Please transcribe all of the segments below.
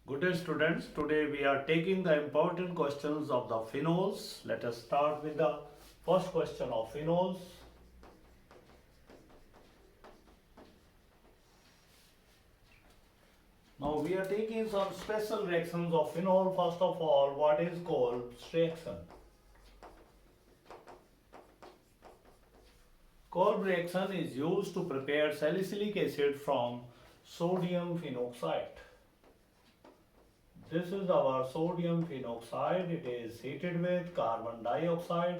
Good day students, today we are taking the important questions of the phenols. Let us start with the first question of phenols. Now we are taking some special reactions of phenol. First of all, what is Kolb's reaction? Kolb reaction is used to prepare salicylic acid from sodium phenoxide. This is our sodium phenoxide. It is heated with carbon dioxide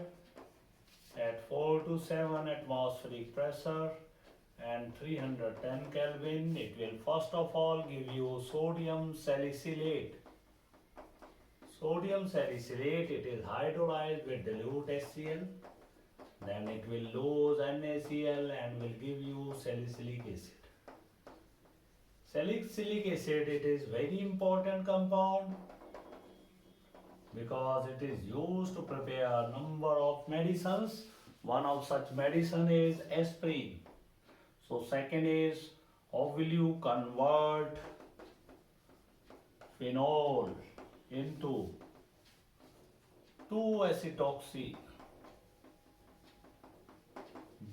at 4 to 7 atmospheric pressure and 310 Kelvin. It will first of all give you sodium salicylate. Sodium salicylate, it is hydrolyzed with dilute HCl. Then it will lose NaCl and will give you salicylic acid. Salicylic acid, it is very important compound because it is used to prepare a number of medicines. One of such medicine is aspirin. So second is, how will you convert phenol into 2-acetoxy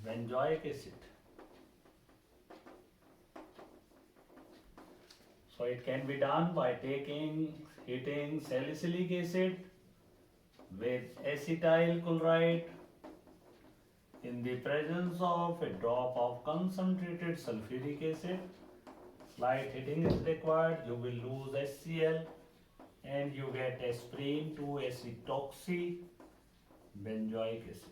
benzoic acid? So it can be done by heating salicylic acid with acetyl chloride in the presence of a drop of concentrated sulfuric acid. Slight heating is required. You will lose HCl and you get aspirin 2-acetoxy benzoic acid.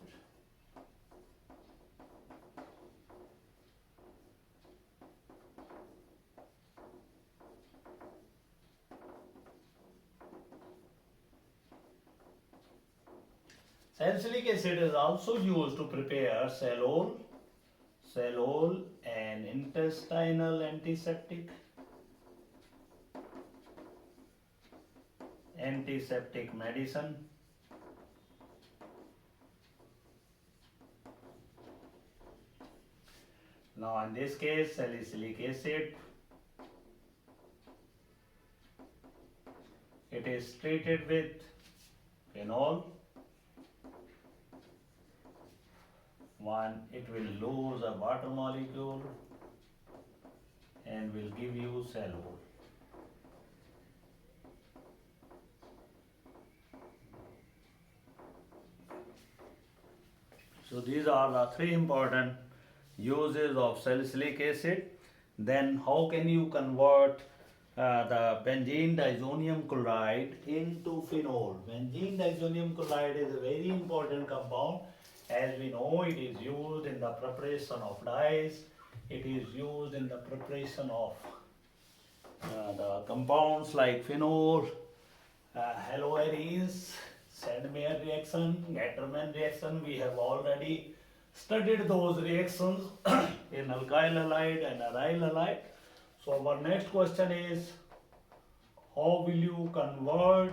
Salicylic acid is also used to prepare Salol, an intestinal antiseptic medicine. Now in this case, salicylic acid, it is treated with phenol. One, it will lose a water molecule and will give you Salol. So these are the three important uses of salicylic acid. Then how can you convert the benzene disonium chloride into phenol? Benzene disonium chloride is a very important compound. As we know, it is used in the preparation of dyes. It is used in the preparation of the compounds like phenol, haloarenes, Sandmeyer reaction, Gattermann reaction. We have already studied those reactions in alkyl halide and aryl halide. So our next question is, how will you convert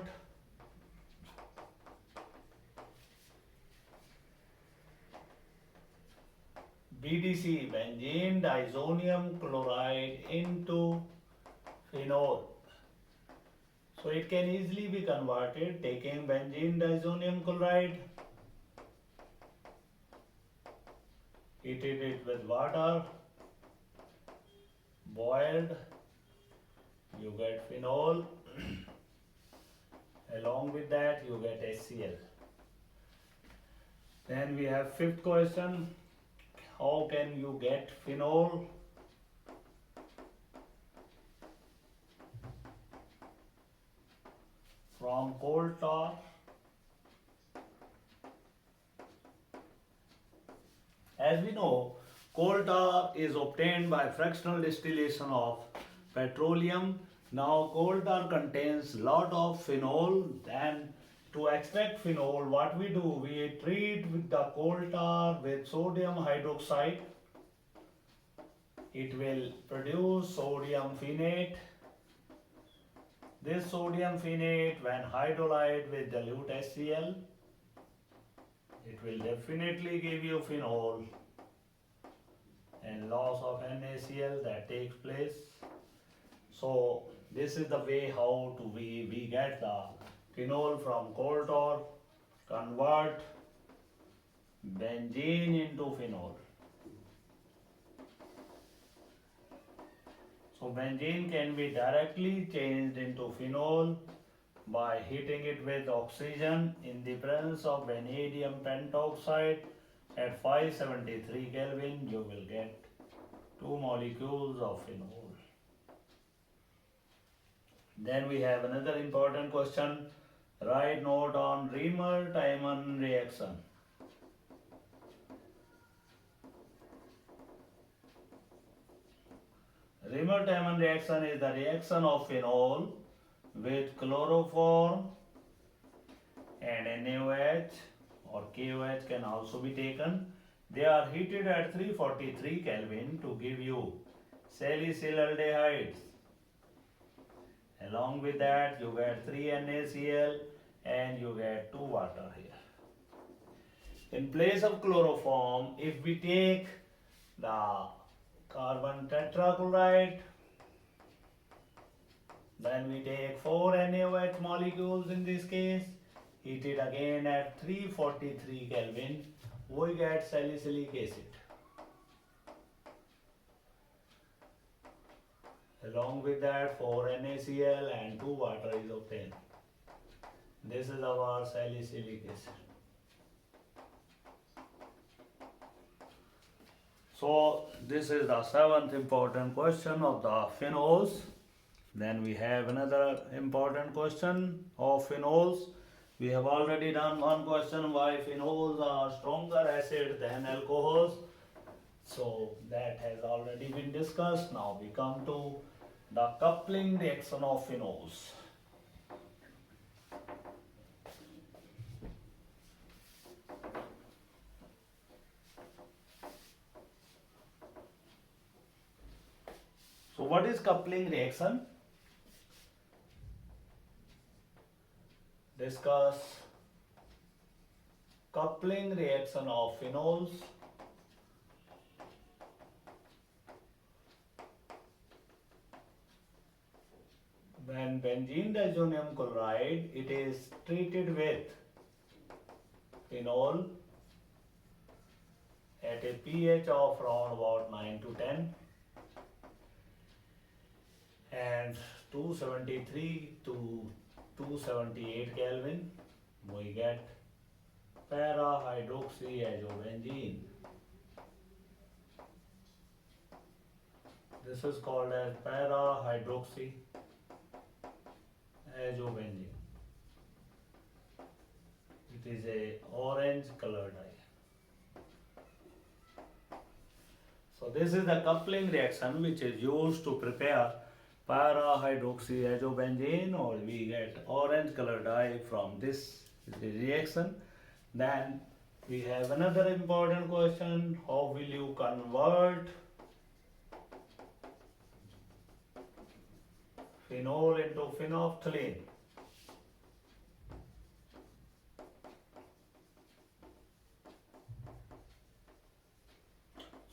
BDC, benzene disonium chloride, into phenol? So it can easily be converted taking benzene disonium chloride, heated it with water, boiled, you get phenol. Along with that you get HCl. Then we have fifth question, how can you get phenol? From coal tar. As we know, coal tar is obtained by fractional distillation of petroleum. Now coal tar contains lot of phenol. Then to extract phenol, what we do, we treat with the coal tar with sodium hydroxide. It will produce sodium phenate. This sodium phenate, when hydrolyzed with dilute HCl, it will definitely give you phenol, and loss of NaCl that takes place. So This is the way how to we get the phenol from coal tar, convert benzene into phenol. So benzene can be directly changed into phenol by heating it with oxygen in the presence of vanadium pentoxide at 573 Kelvin. You will get two molecules of phenol. Then we have another important question. Write note on Reamer-Tiemann reaction. Reamer-Tiemann reaction is the reaction of phenol with chloroform and NaOH or KOH can also be taken. They are heated at 343 Kelvin to give you salicylaldehydes. Along with that, you get 3 NaCl and you get 2 water here. In place of chloroform, if we take the carbon tetrachloride, then we take 4 NaOH molecules in this case, heated again at 343 Kelvin, we get salicylic acid. Along with that, 4 NaCl and 2 water is obtained. This is our salicylic acid. So this is the 7th important question of the phenols. Then we have another important question of phenols. We have already done one question why phenols are stronger acid than alcohols. So that has already been discussed. Now we come to the coupling reaction of phenols. So what is coupling reaction? Discuss coupling reaction of phenols. When benzene diazonium chloride, it is treated with phenol at a pH of around about 9 to 10 and 273 to 278 Kelvin, we get para-hydroxyazobenzene. This is called as para-hydroxyazobenzene. It is a orange color dye. So this is the coupling reaction which is used to prepare para-hydroxyazobenzene, or we get orange color dye from this reaction. Then we have another important question. How will you convert phenol into phenolphthalein?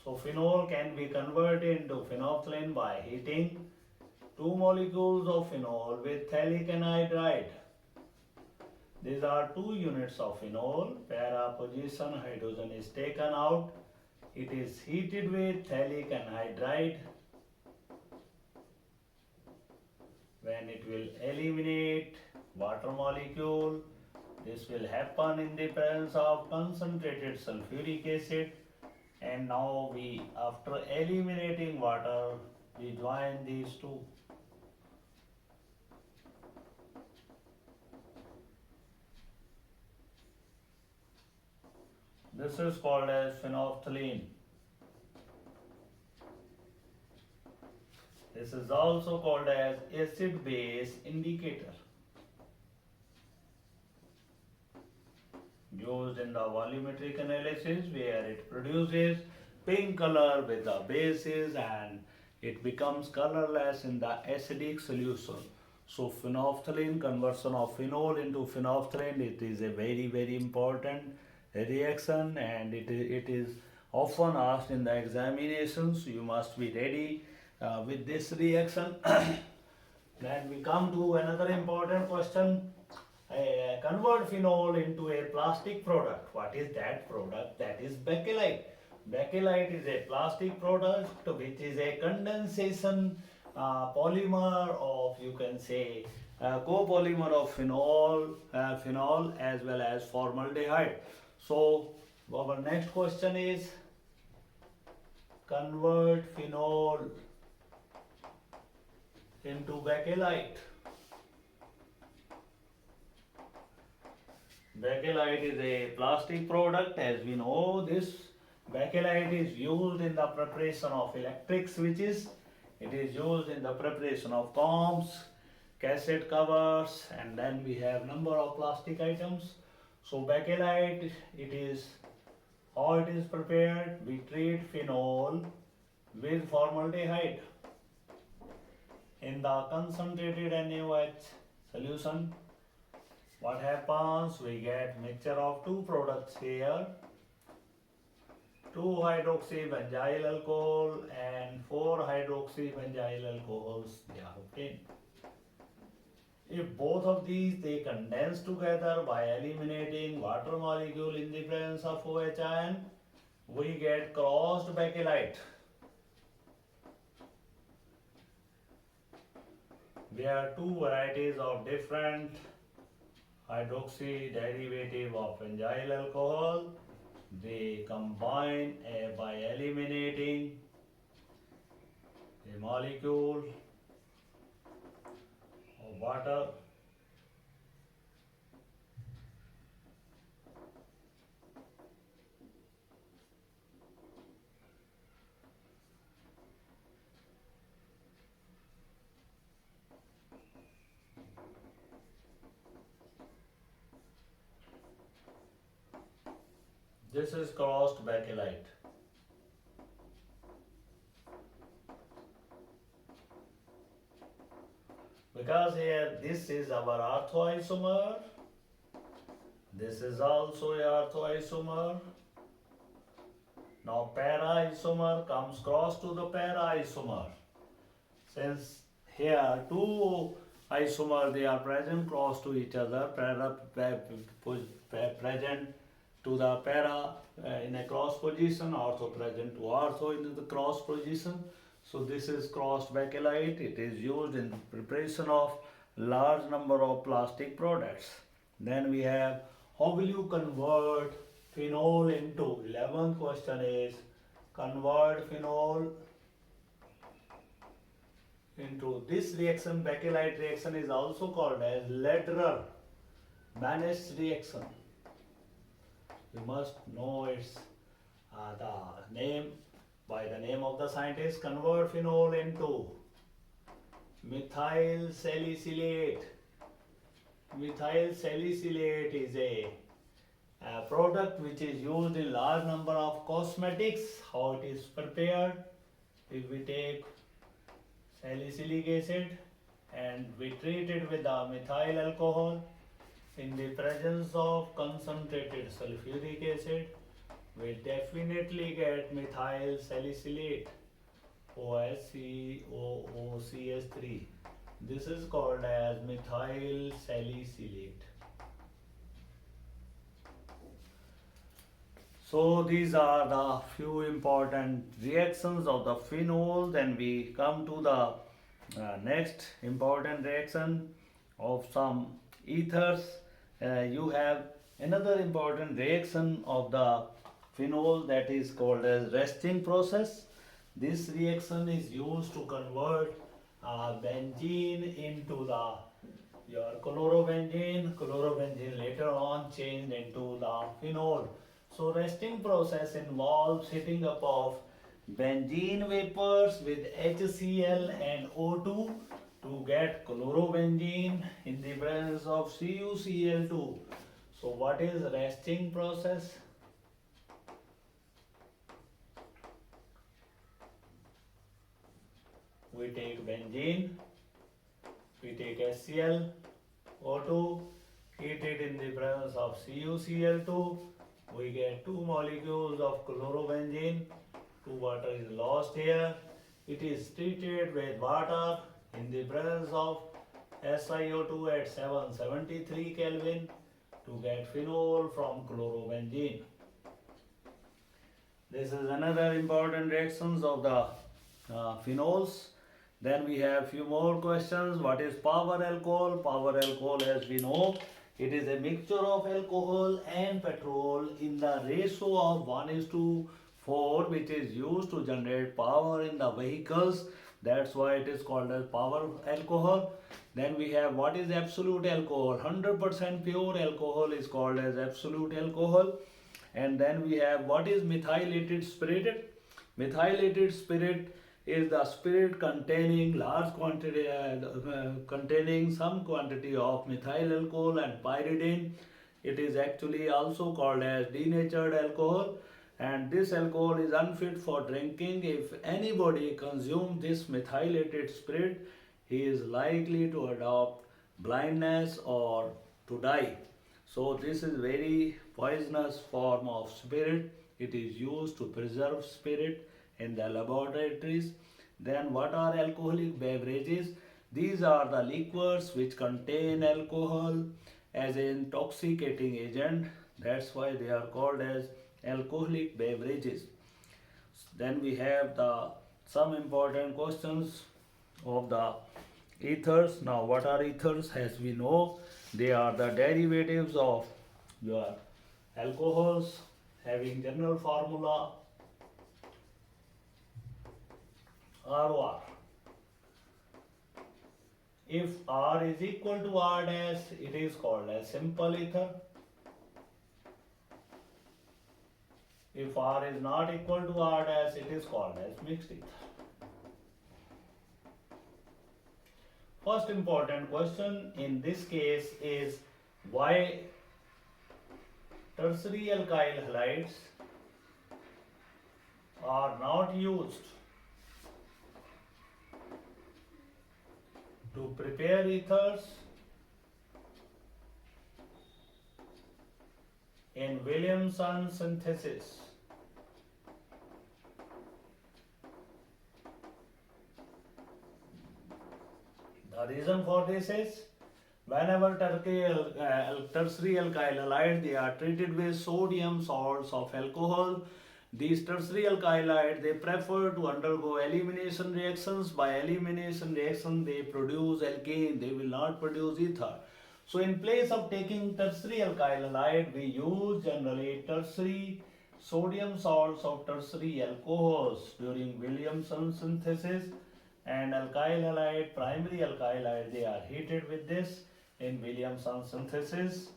So phenol can be converted into phenolphthalein by heating 2 molecules of phenol with phthalic anhydride. These are 2 units of phenol. Para position hydrogen is taken out. It is heated with phthalic anhydride. When it will eliminate water molecule, this will happen in the presence of concentrated sulfuric acid. And now we, after eliminating water, we join these two. This is called as phenolphthalein. This is also called as acid-base indicator. Used in the volumetric analysis where it produces pink color with the bases and it becomes colorless in the acidic solution. So phenolphthalein, conversion of phenol into phenolphthalein, it is a very important reaction, and it is often asked in the examinations. You must be ready with this reaction. Then Then we come to another important question. Convert phenol into a plastic product. What is that product? That is bakelite. Bakelite is a plastic product which is a condensation polymer of, you can say, copolymer of phenol as well as formaldehyde. So our next question is, convert phenol into bakelite. Bakelite is a plastic product. As we know, this bakelite is used in the preparation of electric switches. It is used in the preparation of combs, cassette covers, and then we have number of plastic items. So bakelite, it is how it is prepared. We treat phenol with formaldehyde in the concentrated NaOH solution. What happens? We get mixture of two products here, 2-hydroxybenzyl alcohol and 4-hydroxybenzyl alcohols they are obtained. If both of these they condense together by eliminating water molecule in the presence of OH ion, we get crossed bakelite. There are two varieties of different hydroxy derivative of benzyl alcohol. They combine by eliminating a molecule of water. This is crossed bakelite. Because here this is our orthoisomer, this is also a orthoisomer. Now para-isomer comes cross to the para-isomer. Since here two isomer they are present close to each other, present to the para in a cross position, ortho present to ortho in the cross position. So this is crossed bakelite. It is used in preparation of large number of plastic products. Then we have, how will you convert phenol into, 11th question is, convert phenol into this reaction. Bakelite reaction is also called as Lederer-Banach reaction. You must know its the name by the name of the scientist. Convert phenol into methyl salicylate. Methyl salicylate is a product which is used in large number of cosmetics. How it is prepared? If we take salicylic acid and we treat it with the methyl alcohol in the presence of concentrated sulfuric acid, we definitely get methyl salicylate, OHCOOCH3. This is called as methyl salicylate. So these are the few important reactions of the phenol. Then we come to the next important reaction of some ethers. You have another important reaction of the phenol that is called as resting process. This reaction is used to convert benzene into your chlorobenzene. Chlorobenzene later on changed into the phenol. So resting process involves heating up of benzene vapors with HCl and O2 to get chlorobenzene in the presence of CuCl2. So what is resting process? We take benzene, we take HCl, O2, heat it in the presence of CuCl2, we get two molecules of chlorobenzene, two water is lost here. It is treated with water in the presence of SiO2 at 773 Kelvin to get phenol from chlorobenzene. This is another important reactions of the phenols. Then we have few more questions. What is power alcohol? Power alcohol, as we know, it is a mixture of alcohol and petrol in the ratio of 1:4, which is used to generate power in the vehicles. That's why it is called as power alcohol. Then we have what is absolute alcohol. 100% pure alcohol is called as absolute alcohol. And then we have what is methylated spirit. Methylated spirit is the spirit containing large quantity containing some quantity of methyl alcohol and pyridine. It is actually also called as denatured alcohol, and this alcohol is unfit for drinking. If anybody consumes this methylated spirit, he is likely to adopt blindness or to die. So this is very poisonous form of spirit. It is used to preserve spirit in the laboratories. Then what are alcoholic beverages? These are the liquors which contain alcohol as an intoxicating agent. That's why they are called as alcoholic beverages. Then we have the some important questions of the ethers. Now what are ethers? As we know, they are the derivatives of your alcohols having general formula ROR. If R is equal to R dash, it is called as simple ether. If R is not equal to R dash, it is called as mixed ether. First important question in this case is why tertiary alkyl halides are not used to prepare ethers in Williamson synthesis. The reason for this is whenever tertiary alkyl halides they are treated with sodium salts of alcohol, these tertiary alkyl halides they prefer to undergo elimination reactions. By elimination reaction they produce alkane, they will not produce ether. So in place of taking tertiary alkyl halide, we use generally tertiary sodium salts of tertiary alcohols during Williamson synthesis, and alkyl halide, primary alkyl halide, they are heated with this in Williamson synthesis.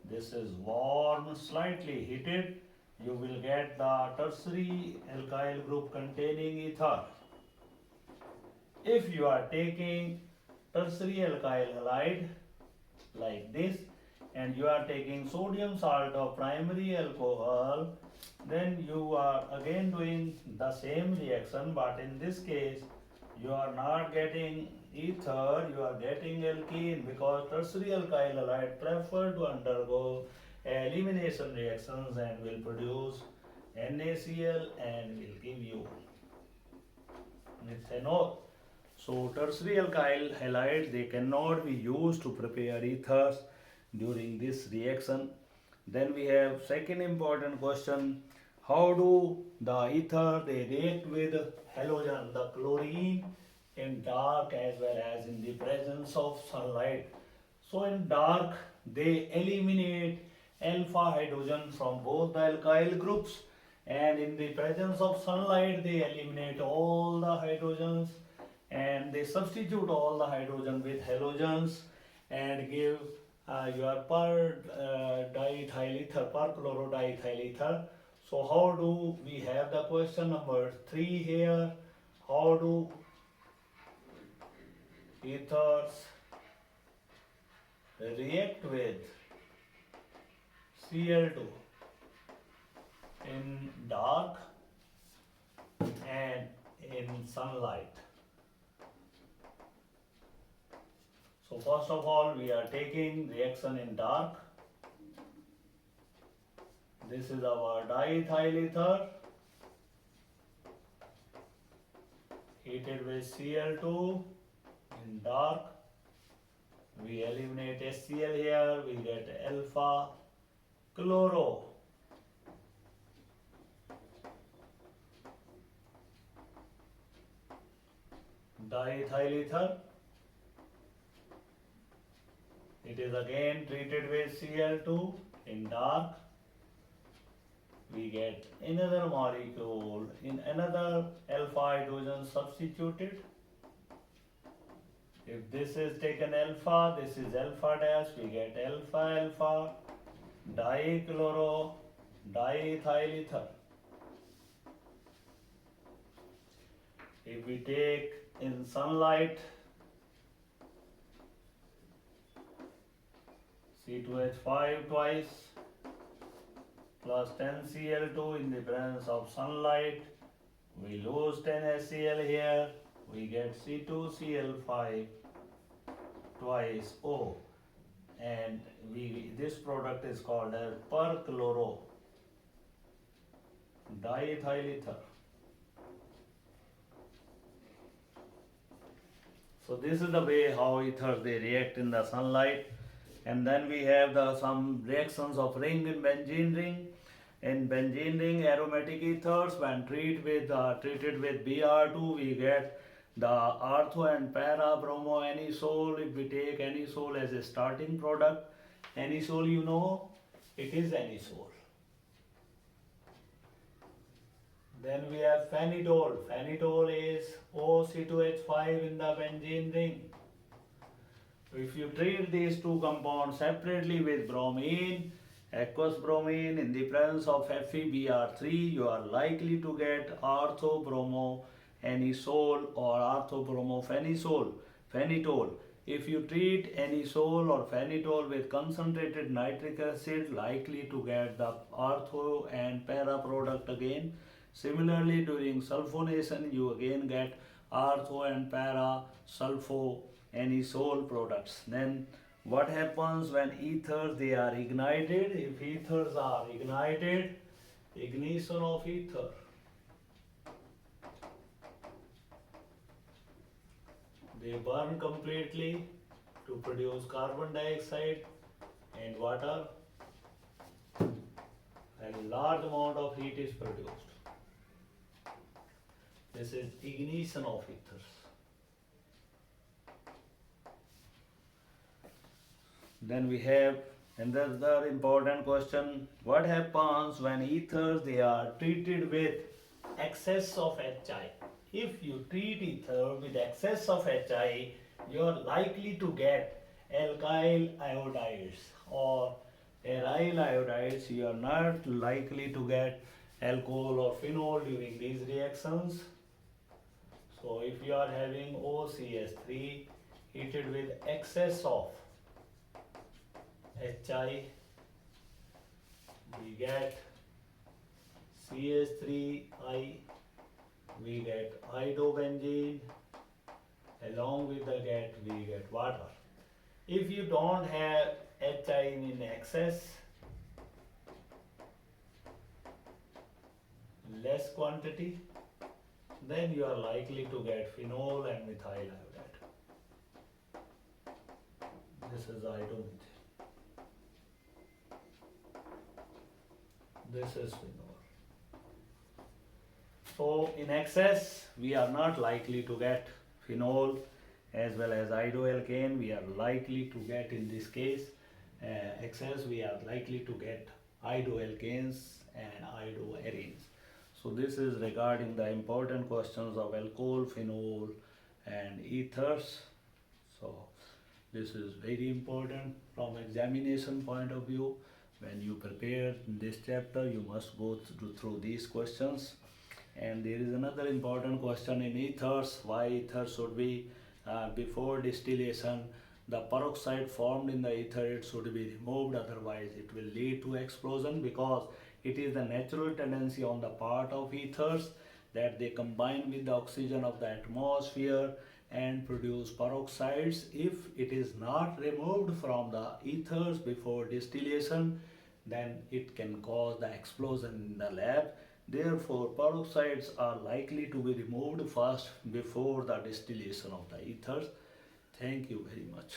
This is warm, slightly heated. You will get the tertiary alkyl group containing ether. If you are taking tertiary alkyl halide like this and you are taking sodium salt of primary alcohol, then you are again doing the same reaction, but in this case you are not getting ether, you are getting alkene, because tertiary alkyl halide prefer to undergo elimination reactions and will produce NaCl and will give you methanol. So tertiary alkyl halides they cannot be used to prepare ethers during this reaction. Then we have second important question: how do the ether they react with halogen, the chlorine, in dark as well as in the presence of sunlight? So in dark they eliminate alpha hydrogen from both the alkyl groups, and in the presence of sunlight they eliminate all the hydrogens and they substitute all the hydrogen with halogens and give your diethyl ether, perchlorodiethyl ether. So how do we have the question number 3 here? How do ethers react with Cl2 in dark and in sunlight? So first of all we are taking reaction in dark. This is our diethyl ether heated with Cl2 in dark. We eliminate HCl here, we get alpha chloro. Diethyl ether. It is again treated with Cl2 in dark. We get another molecule in another alpha hydrogen substituted. If this is taken alpha, this is alpha dash, we get alpha alpha dichloro diethyl ether. If we take in sunlight C2H5 twice plus 10Cl2 in the presence of sunlight, we lose 10HCl here, we get C2Cl5 twice O, and this product is called as perchloro diethyl ether. So this is the way how ethers they react in the sunlight. And then we have some reactions of ring in benzene ring. In benzene ring, aromatic ethers when treated with Br2, we get the ortho and para bromo anisole. If we take anisole as a starting product, anisole you know, it is anisole. Then we have phenidol. Phenidol is OC2H5 in the benzene ring. If you treat these two compounds separately with bromine, aqueous bromine in the presence of FeBr3, you are likely to get orthobromoanisole or orthobromophenitol. If you treat anisole or phenitol with concentrated nitric acid, likely to get the ortho and para product again. Similarly, during sulfonation, you again get ortho and para sulfoanisole products. Then what happens when ethers they are ignited? If ethers are ignited, ignition of ether. They burn completely to produce carbon dioxide and water, and a large amount of heat is produced. This is ignition of ethers. Then we have another important question. What happens when ethers they are treated with excess of HI? If you treat ether with excess of HI, you are likely to get alkyl iodides or aryl iodides. You are not likely to get alcohol or phenol during these reactions. So if you are having OCS3 heated with excess of HI, we get CH3I, we get idobenzene, along with the we get water. If you don't have HI in excess, less quantity, then you are likely to get phenol and methyl iodide. This is idomethane. This is phenol. So in excess, we are not likely to get phenol as well as iodoalkane. We are likely to get, in this case, excess, we are likely to get iodoalkanes and iodoarenes. So this is regarding the important questions of alcohol, phenol and ethers. So this is very important from examination point of view. When you prepare this chapter, you must go through these questions. And there is another important question in ethers. Why ethers should be before distillation, the peroxide formed in the ether, it should be removed, otherwise it will lead to explosion, because it is the natural tendency on the part of ethers that they combine with the oxygen of the atmosphere and produce peroxides. If it is not removed from the ethers before distillation, then it can cause the explosion in the lab. Therefore, peroxides are likely to be removed first before the distillation of the ethers. Thank you very much.